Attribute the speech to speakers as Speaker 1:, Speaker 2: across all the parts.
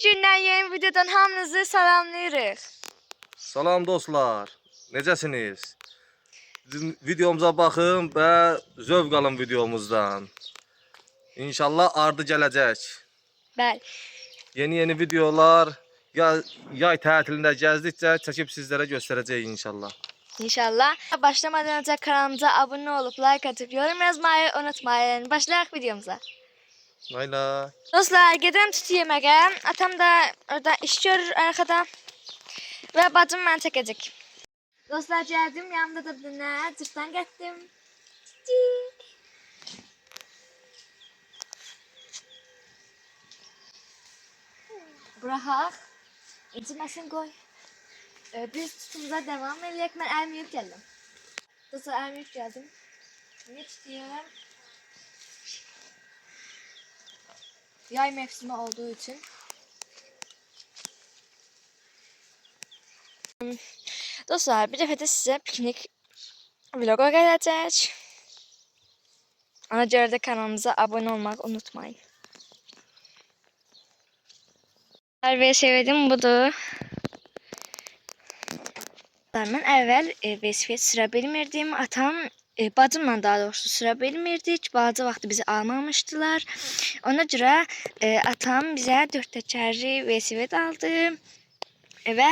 Speaker 1: Gündən yeni videodan hamınızı salamlayırıq.
Speaker 2: Salam dostlar, necəsiniz? Bizim videomuza baxın və zövq alın videomuzdan. İnşallah ardı gələcək.
Speaker 1: Bəli.
Speaker 2: Yeni videolar yay tətilində gəzdikcə çəkib sizlərə göstərəcəyik inşallah.
Speaker 1: İnşallah. Başlamadan önce kanalımıza abone olup like atıp yorum yazmayı unutmayın. Başlayaq videomuza.
Speaker 2: Layla.
Speaker 1: Dostlar, gedirəm tütü yeməyə. Atam da orada iş görür arkada. Və bacım mən çəkəcək. Dostlar, gəldim. Yanımda da bir dənə cırtdan getdim. Bıraxaq. İnciməsin qoy. Biz tutumuza devam edək. Mən əlimi yuyub gəldim. Dostlar, əlimi yuyub gəldim. Ne tutuyorum? Yay mevsimi olduğu için. Dostlar, bir dəfə də sizə piknik vlogu gələcək. Ona görə də kanalımıza abone olmağı unutmayın. Ve sevdim budur. Mən əvvəl velosiped sürə bilmirdim. Atam bacımla daha doğrusu sürə bilmirdik. Balaca vaxtı bizi almamışdılar. Ona görə atam bizə 4 təkərli velosiped aldı. Və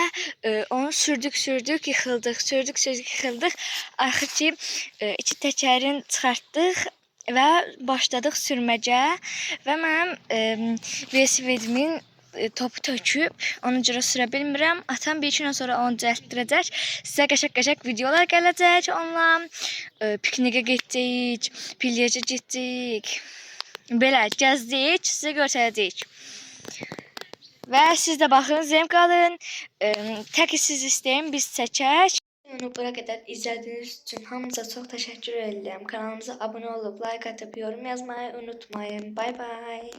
Speaker 1: onu sürdük, yıxıldıq, yıxıldıq. Axır ki 2 təkərini çıxartdıq və başladıq sürməcə. Və mənim velosipedimin topu töküb, ona görə sürə bilmirəm. Atam bir 2 gün sonra onu düzəltdirəcək. Sizə qəşəng videolar gələcək onunla. Piknikə getdik, pilyəcə getdik. Belə gəzdik, sizə göstərəcəyik. Və siz də baxın, zevk alın. Tək siz istəyin, biz çəkək. Onu bura qədər izlədiyiniz üçün hamınıza çox təşəkkür edirəm. Kanalımıza abunə olub, like atıp yorum yazmayı unutmayın. Bay bay.